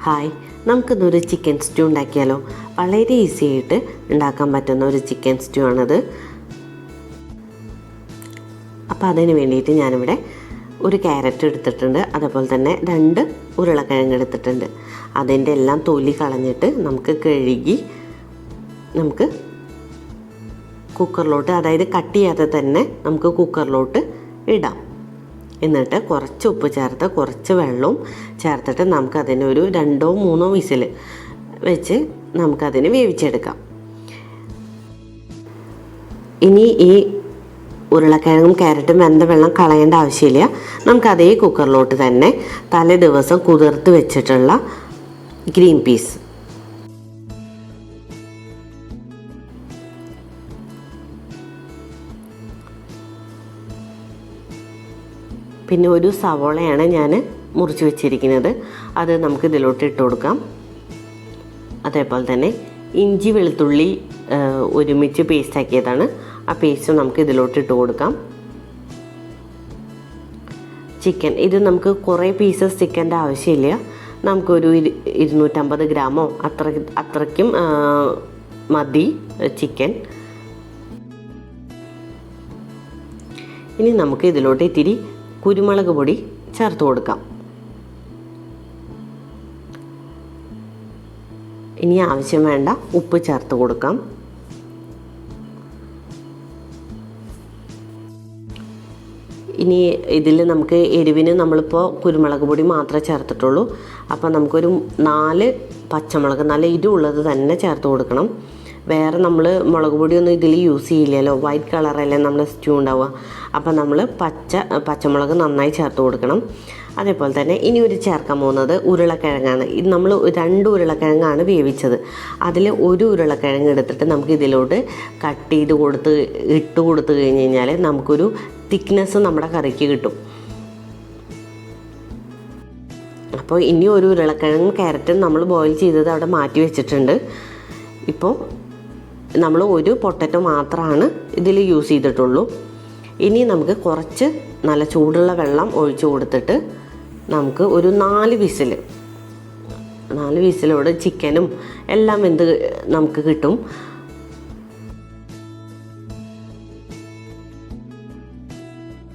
Hi, നമുക്കിന്നൊരു chicken stew ഉണ്ടാക്കിയാലോ? വളരെ ഈസി ആയിട്ട് ഉണ്ടാക്കാൻ പറ്റുന്ന ഒരു ചിക്കൻ സ്റ്റൂ ആണത്. അപ്പോൾ അതിന് വേണ്ടിയിട്ട് ഞാനിവിടെ ഒരു ക്യാരറ്റ് എടുത്തിട്ടുണ്ട്, അതേപോലെ തന്നെ 2 ഉരുളക്കിഴങ്ങ് എടുത്തിട്ടുണ്ട്. അതിൻ്റെ എല്ലാം തൊലി കളഞ്ഞിട്ട് നമുക്ക് കഴുകി നമുക്ക് കുക്കറിലോട്ട്, അതായത് കട്ട് ചെയ്യാതെ തന്നെ നമുക്ക് കുക്കറിലോട്ട് ഇടാം. എന്നിട്ട് കുറച്ച് ഉപ്പ് ചേർത്ത് കുറച്ച് വെള്ളവും ചേർത്തിട്ട് നമുക്കതിനൊരു 2-3 വിസിൽ വെച്ച് നമുക്കതിന് വേവിച്ചെടുക്കാം. ഇനി ഈ ഉരുളക്കിഴങ്ങും ക്യാരറ്റും വെന്ത വെള്ളം കളയേണ്ട ആവശ്യമില്ല. നമുക്കതേ കുക്കറിലോട്ട് തന്നെ തലേ ദിവസം കുതിർത്ത് വെച്ചിട്ടുള്ള ഗ്രീൻ പീസ്, പിന്നെ ഒരു സവോളയാണ് ഞാൻ മുറിച്ച് വെച്ചിരിക്കുന്നത്, അത് നമുക്ക് ഇതിലോട്ട് ഇട്ട് കൊടുക്കാം. അതേപോലെ തന്നെ ഇഞ്ചി വെളുത്തുള്ളി ഒരുമിച്ച് പേസ്റ്റ് ആക്കിയതാണ്, ആ പേസ്റ്റ് നമുക്ക് ഇതിലോട്ട് ഇട്ട് കൊടുക്കാം. ചിക്കൻ, ഇത് നമുക്ക് കുറേ പീസസ് ചിക്കൻ്റെ ആവശ്യമില്ല, നമുക്കൊരു 250 ഗ്രാമോ അത്രയ്ക്കും മതി ചിക്കൻ. ഇനി നമുക്ക് ഇതിലോട്ട് ഇത്തിരി കുരുമുളക് പൊടി ചേർത്ത് കൊടുക്കാം. ഇനി ആവശ്യം വേണ്ട ഉപ്പ് ചേർത്ത് കൊടുക്കാം. ഇനി ഇതിൽ നമുക്ക് എരിവിന് നമ്മളിപ്പോൾ കുരുമുളക് പൊടി മാത്രമേ ചേർത്തിട്ടുള്ളൂ. അപ്പോൾ നമുക്കൊരു 4 പച്ചമുളക്, നല്ല എരിവുള്ളത് തന്നെ ചേർത്ത് കൊടുക്കണം. വേറെ നമ്മൾ മുളക് പൊടിയൊന്നും ഇതിൽ യൂസ് ചെയ്യില്ലല്ലോ, വൈറ്റ് കളറല്ലേ നമ്മുടെ സ്റ്റൂ ഉണ്ടാവുക. അപ്പോൾ നമ്മൾ പച്ചമുളക് നന്നായി ചേർത്ത് കൊടുക്കണം. അതേപോലെ തന്നെ ഇനി ചേർക്കാൻ പോകുന്നത് ഉരുളക്കിഴങ്ങാണ്. ഇത് നമ്മൾ 2 ഉരുളക്കിഴങ്ങാണ് വേവിച്ചത്. അതിൽ 1 ഉരുളക്കിഴങ്ങ് എടുത്തിട്ട് നമുക്ക് ഇതിലോട്ട് കട്ട് ചെയ്ത് ഇട്ട് കൊടുത്തു കഴിഞ്ഞ് കഴിഞ്ഞാൽ നമുക്കൊരു തിക്നെസ് നമ്മുടെ കറിക്ക് കിട്ടും. അപ്പോൾ ഇനി 1 ഉരുളക്കിഴങ്ങും ക്യാരറ്റും നമ്മൾ ബോയിൽ ചെയ്തത് അവിടെ മാറ്റി വെച്ചിട്ടുണ്ട്. ഇപ്പോൾ നമ്മൾ 1 പൊട്ടറ്റോ മാത്രമാണ് ഇതിൽ യൂസ് ചെയ്തിട്ടുള്ളൂ. ഇനി നമുക്ക് കുറച്ച് നല്ല ചൂടുള്ള വെള്ളം ഒഴിച്ച് കൊടുത്തിട്ട് നമുക്ക് ഒരു 4 വിസിലോട് ചിക്കനും എല്ലാം വെന്ത് നമുക്ക് കിട്ടും.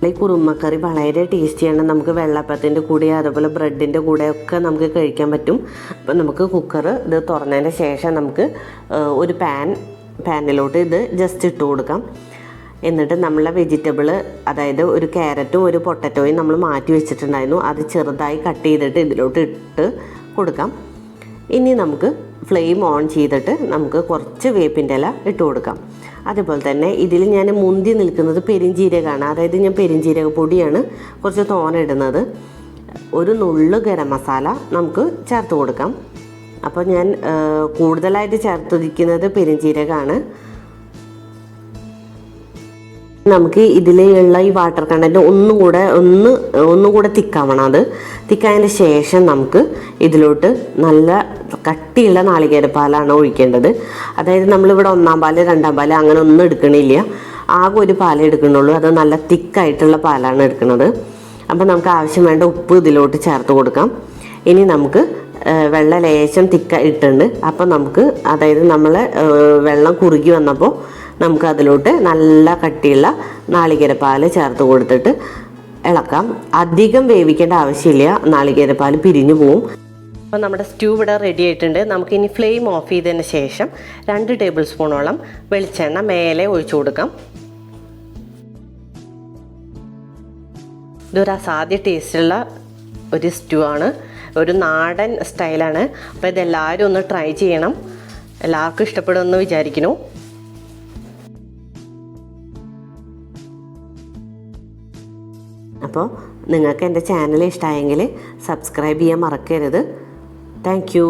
ഈ കുറുമക്കറി വളരെ ടേസ്റ്റിയാണ്. നമുക്ക് വെള്ളപ്പത്തിൻ്റെ കൂടെ അതുപോലെ ബ്രെഡിൻ്റെ കൂടെ ഒക്കെ നമുക്ക് കഴിക്കാൻ പറ്റും. അപ്പം നമുക്ക് കുക്കർ ഇത് തുറന്നതിന് ശേഷം നമുക്ക് ഒരു പാനിലോട്ട് ഇത് ജസ്റ്റ് ഇട്ട് കൊടുക്കാം. എന്നിട്ട് നമ്മളെ വെജിറ്റബിൾ, അതായത് ഒരു ക്യാരറ്റും 1 പൊട്ടറ്റോയും നമ്മൾ മാറ്റി വെച്ചിട്ടുണ്ടായിരുന്നു, അത് ചെറുതായി കട്ട് ചെയ്തിട്ട് ഇതിലോട്ട് ഇട്ട് കൊടുക്കാം. ഇനി നമുക്ക് ഫ്ലെയിം ഓൺ ചെയ്തിട്ട് നമുക്ക് കുറച്ച് വേപ്പിൻ്റെ ഇല ഇട്ട് കൊടുക്കാം. അതേപോലെ തന്നെ ഇതിൽ ഞാൻ മുന്തി നിൽക്കുന്നത് പെരിഞ്ജീരകമാണ്, അതായത് ഞാൻ പെരിഞ്ജീരക പൊടിയാണ് കുറച്ച് തോനിടുന്നത്. ഒരു നുള്ളു ഗരം മസാല നമുക്ക് ചേർത്ത് കൊടുക്കാം. അപ്പോൾ ഞാൻ കൂടുതലായിട്ട് ചേർത്തിരിക്കുന്നത് പെരിഞ്ജീരകമാണ്. നമുക്ക് ഇതിലുള്ള ഈ വാട്ടർ കണ്ടൻറ്റ് ഒന്നുകൂടെ തിക്കാവണം. അത് തിക്കായതിന് ശേഷം നമുക്ക് ഇതിലോട്ട് നല്ല കട്ടിയുള്ള നാളികേരപ്പാലാണ് ഒഴിക്കേണ്ടത്. അതായത് നമ്മളിവിടെ 1-ാം പാല് 2-ാം പാല് അങ്ങനെ ഒന്നും എടുക്കണില്ല, ആകെ 1 പാലേ എടുക്കണുള്ളൂ. അത് നല്ല തിക്കായിട്ടുള്ള പാലാണ് എടുക്കുന്നത്. അപ്പോൾ നമുക്ക് ആവശ്യം വേണ്ട ഉപ്പ് ഇതിലോട്ട് ചേർത്ത് കൊടുക്കാം. ഇനി നമുക്ക് വെള്ളം ലേശം ഇട്ടുണ്ട്. അപ്പോൾ നമുക്ക്, അതായത് നമ്മൾ വെള്ളം കുറുകി വന്നപ്പോൾ നമുക്ക് അതിലോട്ട് നല്ല കട്ടിയുള്ള നാളികേരപ്പാൽ ചേർത്ത് കൊടുത്തിട്ട് ഇളക്കാം. അധികം വേവിക്കേണ്ട ആവശ്യമില്ല, നാളികേരപ്പാൽ പിരിഞ്ഞു പോവും. അപ്പോൾ നമ്മുടെ സ്റ്റൂ ഇവിടെ റെഡി ആയിട്ടുണ്ട്. നമുക്കിനി ഫ്ലെയിം ഓഫ് ചെയ്തതിന് ശേഷം 2 ടേബിൾ സ്പൂണോളം വെളിച്ചെണ്ണ മേലെ ഒഴിച്ചു കൊടുക്കാം. ഇതൊരു അസാധ്യ ടേസ്റ്റുള്ള ഒരു സ്റ്റൂ ആണ്, ഒരു നാടൻ സ്റ്റൈലാണ്. അപ്പോൾ ഇതെല്ലാവരും ഒന്ന് ട്രൈ ചെയ്യണം, എല്ലാവർക്കും ഇഷ്ടപ്പെടുമെന്ന് വിചാരിക്കുന്നു. അപ്പോൾ നിങ്ങൾക്ക് എൻ്റെ ചാനൽ ഇഷ്ടമായെങ്കിൽ സബ്സ്ക്രൈബ് ചെയ്യാൻ മറക്കരുത്. Thank you.